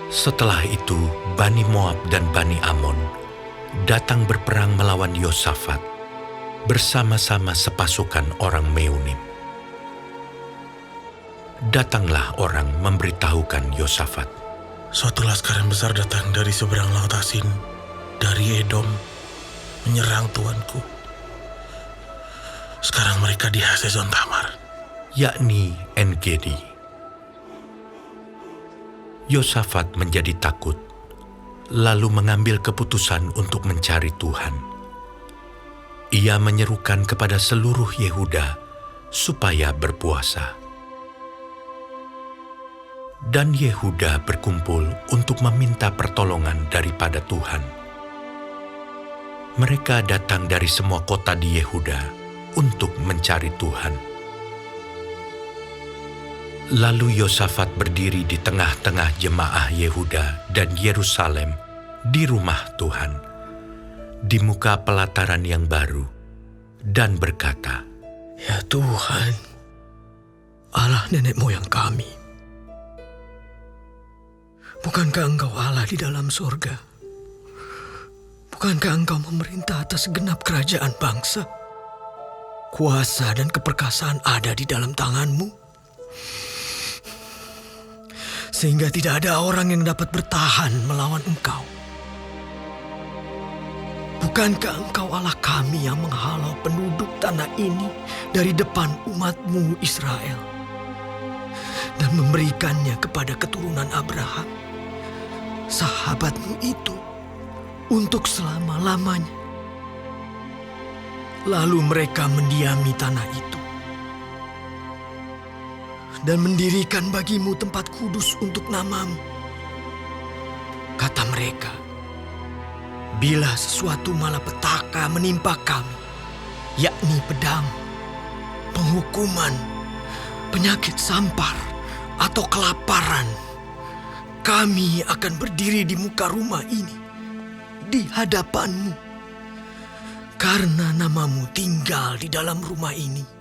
Setelah itu, Bani Moab dan Bani Amon datang berperang melawan Yosafat bersama-sama sepasukan orang Meunim. Datanglah orang memberitahukan Yosafat, Suatu laskar yang besar datang dari seberang laut Asin, dari Edom, menyerang tuanku. Sekarang mereka di Hazezon Tamar. yakni En-Gedi. Yosafat menjadi takut, lalu mengambil keputusan untuk mencari Tuhan. Ia menyerukan kepada seluruh Yehuda supaya berpuasa. Dan Yehuda berkumpul untuk meminta pertolongan daripada Tuhan. Mereka datang dari semua kota di Yehuda untuk mencari Tuhan. Lalu Yosafat berdiri di tengah-tengah jemaah Yehuda dan Yerusalem di rumah Tuhan, di muka pelataran yang baru, dan berkata, Ya Tuhan, Allah nenek moyang kami, bukankah Engkau Allah di dalam surga? Bukankah Engkau memerintah atas segenap kerajaan bangsa? Kuasa dan keperkasaan ada di dalam tangan-Mu, sehingga tidak ada orang yang dapat bertahan melawan Engkau. Bukankah Engkau Allah kami yang menghalau penduduk tanah ini dari depan umat-Mu Israel dan memberikannya kepada keturunan Abraham, sahabat-Mu itu, untuk selama-lamanya? Lalu mereka mendiami tanah itu dan mendirikan bagi-Mu tempat kudus untuk nama-Mu. Kata mereka, bila sesuatu malapetaka menimpa kami, yakni pedang, penghukuman, penyakit sampar, atau kelaparan, kami akan berdiri di muka rumah ini, di hadapan-Mu, karena nama-Mu tinggal di dalam rumah ini.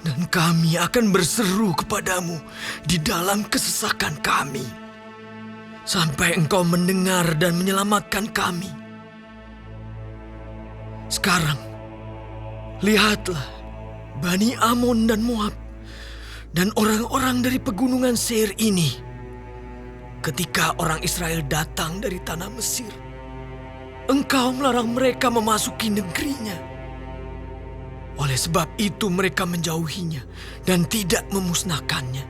Dan kami akan berseru kepadamu di dalam kesesakan kami, sampai Engkau mendengar dan menyelamatkan kami. Sekarang, lihatlah Bani Amon dan Moab dan orang-orang dari pegunungan Seir ini. Ketika orang Israel datang dari tanah Mesir, Engkau melarang mereka memasuki negerinya. Oleh sebab itu mereka menjauhinya dan tidak memusnahkannya.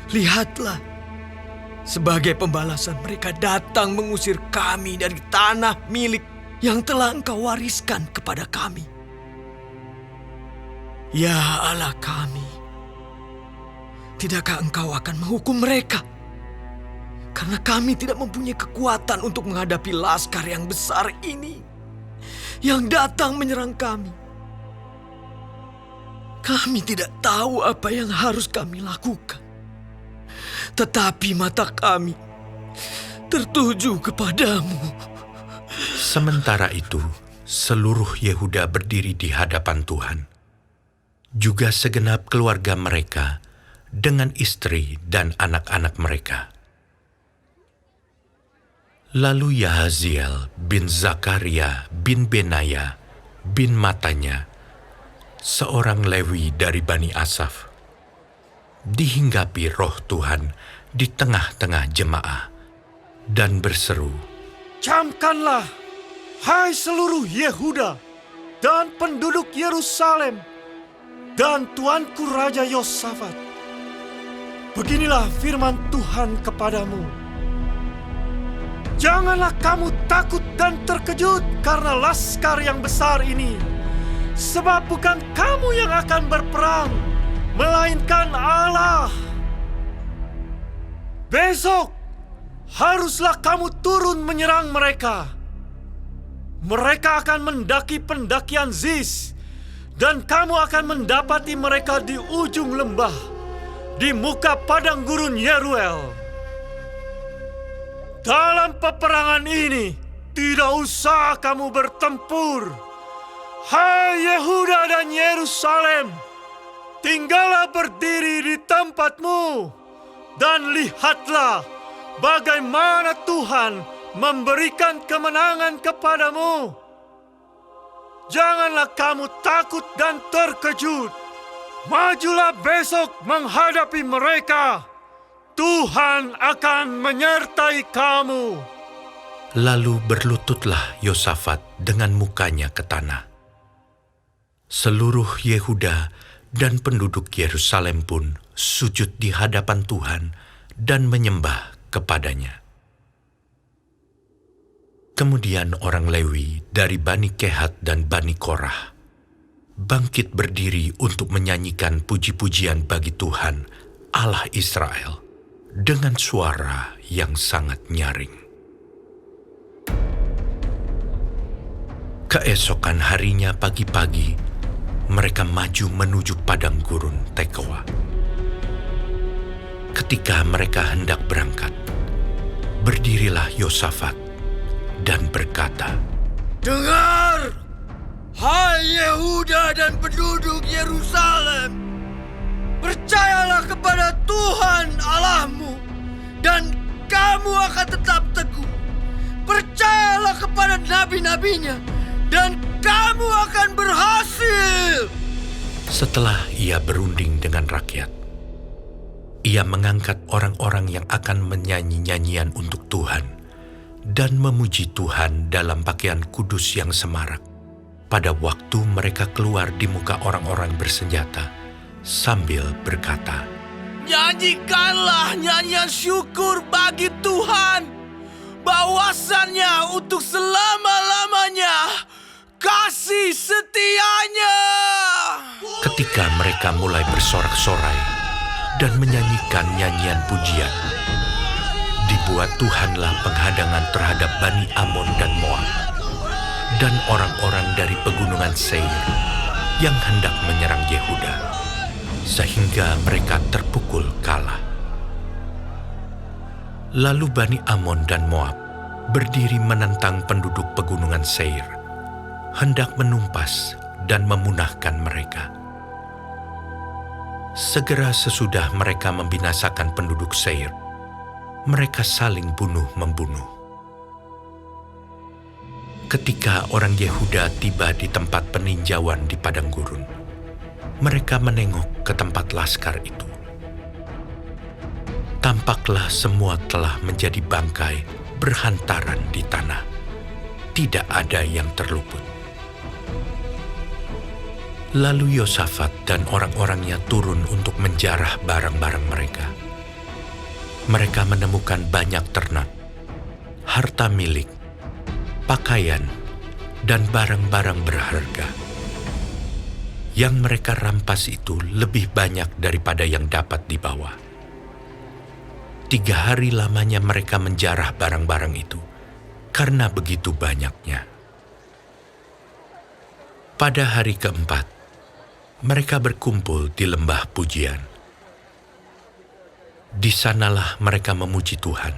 Lihatlah, sebagai pembalasan mereka datang mengusir kami dari tanah milik yang telah Engkau wariskan kepada kami. Ya Allah kami, tidakkah Engkau akan menghukum mereka? Karena kami tidak mempunyai kekuatan untuk menghadapi laskar yang besar ini yang datang menyerang kami. Kami tidak tahu apa yang harus kami lakukan, tetapi mata kami tertuju kepadamu. Sementara itu, seluruh Yehuda berdiri di hadapan Tuhan, juga segenap keluarga mereka dengan istri dan anak-anak mereka. Lalu Yahaziel bin Zakaria bin Benaya bin Matanya, seorang Lewi dari Bani Asaf, dihinggapi roh Tuhan di tengah-tengah jemaah dan berseru, Camkanlah, hai seluruh Yehuda dan penduduk Yerusalem dan tuanku Raja Yosafat. Beginilah firman Tuhan kepadamu. Janganlah kamu takut dan terkejut karena laskar yang besar ini, sebab bukan kamu yang akan berperang, melainkan Allah. Besok haruslah kamu turun menyerang mereka. Mereka akan mendaki pendakian Ziz, dan kamu akan mendapati mereka di ujung lembah, di muka padang gurun Yeruel. Dalam peperangan ini, tidak usah kamu bertempur. Hai Yehuda dan Yerusalem, tinggallah berdiri di tempat tempatmu dan lihatlah bagaimana Tuhan memberikan kemenangan kepadamu. Janganlah kamu takut dan terkejut. Majulah besok menghadapi mereka. Tuhan akan menyertai kamu. Lalu berlututlah Yosafat dengan mukanya ke tanah. Seluruh Yehuda dan penduduk Yerusalem pun sujud di hadapan Tuhan dan menyembah kepadanya. Kemudian orang Lewi dari Bani Kehat dan Bani Korah bangkit berdiri untuk menyanyikan puji-pujian bagi Tuhan, Allah Israel, dengan suara yang sangat nyaring. Keesokan harinya pagi-pagi, mereka maju menuju padang gurun Tekoa. Ketika mereka hendak berangkat, berdirilah Yosafat dan berkata, Dengar, hai Yehuda dan penduduk Yerusalem, percayalah kepada Tuhan Allahmu, dan kamu akan tetap teguh. Percayalah kepada nabi-nabinya, dan kamu akan berhasil. Setelah ia berunding dengan rakyat, ia mengangkat orang-orang yang akan menyanyi nyanyian untuk Tuhan dan memuji Tuhan dalam pakaian kudus yang semarak pada waktu mereka keluar di muka orang-orang bersenjata sambil berkata, Nyanyikanlah nyanyian syukur bagi Tuhan, bahwasannya untuk selama-lamanya kasih setianya. Ketika mereka mulai bersorak-sorai dan menyanyikan nyanyian pujian, dibuat Tuhanlah penghadangan terhadap Bani Amon dan Moab dan orang-orang dari pegunungan Seir yang hendak menyerang Yehuda, sehingga mereka terpukul kalah. Lalu Bani Amon dan Moab berdiri menentang penduduk pegunungan Seir, hendak menumpas dan memunahkan mereka. Segera sesudah mereka membinasakan penduduk Seir, mereka saling bunuh-membunuh. Ketika orang Yehuda tiba di tempat peninjauan di padang gurun, mereka menengok ke tempat laskar itu. Tampaklah semua telah menjadi bangkai berhantaran di tanah. Tidak ada yang terluput. Lalu Yosafat dan orang-orangnya turun untuk menjarah barang-barang mereka. Mereka menemukan banyak ternak, harta milik, pakaian, dan barang-barang berharga. Yang mereka rampas itu lebih banyak daripada yang dapat dibawa. 3 hari lamanya mereka menjarah barang-barang itu, karena begitu banyaknya. Pada hari keempat, mereka berkumpul di lembah pujian. Di sanalah mereka memuji Tuhan,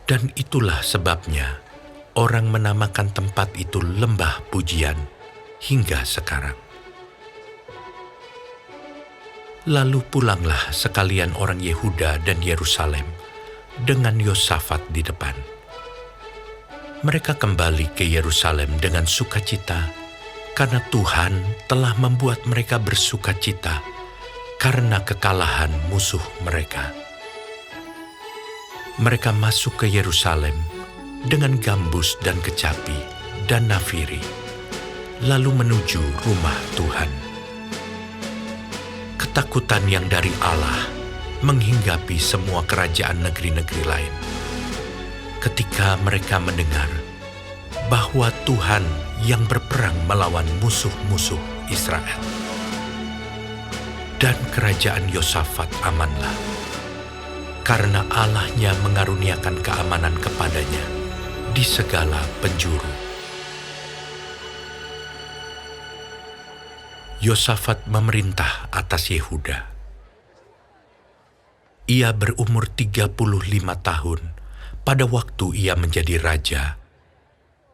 dan itulah sebabnya orang menamakan tempat itu lembah pujian hingga sekarang. Lalu pulanglah sekalian orang Yehuda dan Yerusalem dengan Yosafat di depan. Mereka kembali ke Yerusalem dengan sukacita karena Tuhan telah membuat mereka bersukacita karena kekalahan musuh mereka. Mereka masuk ke Yerusalem dengan gambus dan kecapi dan nafiri, lalu menuju rumah Tuhan. Ketakutan yang dari Allah menghinggapi semua kerajaan negeri-negeri lain ketika mereka mendengar bahwa Tuhan yang berperang melawan musuh-musuh Israel. Dan kerajaan Yosafat amanlah, karena Allah-Nya mengaruniakan keamanan kepadanya di segala penjuru. Yosafat memerintah atas Yehuda. Ia berumur 35 tahun pada waktu ia menjadi raja,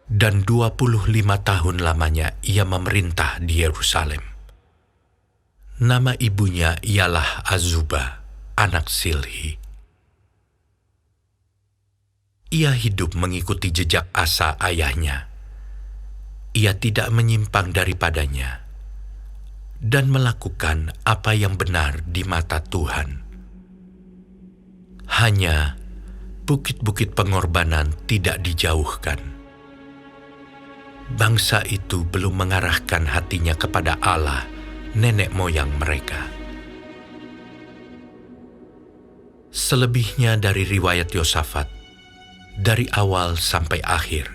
dan 25 tahun lamanya ia memerintah di Yerusalem. Nama ibunya ialah Azubah. anak Silhi. Ia hidup mengikuti jejak Asa ayahnya. Ia tidak menyimpang daripadanya dan melakukan apa yang benar di mata Tuhan. Hanya bukit-bukit pengorbanan tidak dijauhkan. Bangsa itu belum mengarahkan hatinya kepada Allah, nenek moyang mereka. Selebihnya dari riwayat Yosafat, dari awal sampai akhir,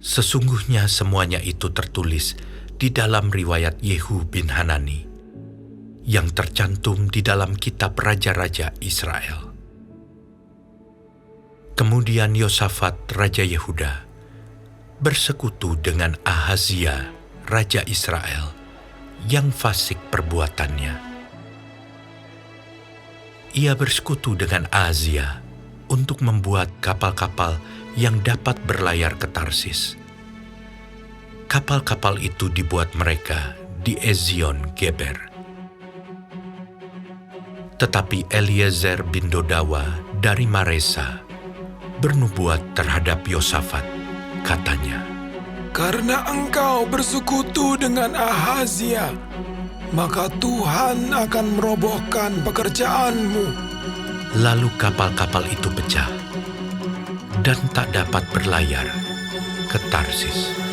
sesungguhnya semuanya itu tertulis di dalam riwayat Yehu bin Hanani, yang tercantum di dalam kitab Raja-Raja Israel. Kemudian Yosafat, Raja Yehuda, bersekutu dengan Ahazia, Raja Israel, yang fasik perbuatannya. Ia bersekutu dengan Ahazia untuk membuat kapal-kapal yang dapat berlayar ke Tarsis. Kapal-kapal itu dibuat mereka di Ezion Geber. Tetapi Eliezer bin Dodawa dari Maresa bernubuat terhadap Yosafat, katanya, "Karena engkau bersekutu dengan Ahazia, maka Tuhan akan merobohkan pekerjaanmu." Lalu kapal-kapal itu pecah dan tak dapat berlayar ke Tarsis.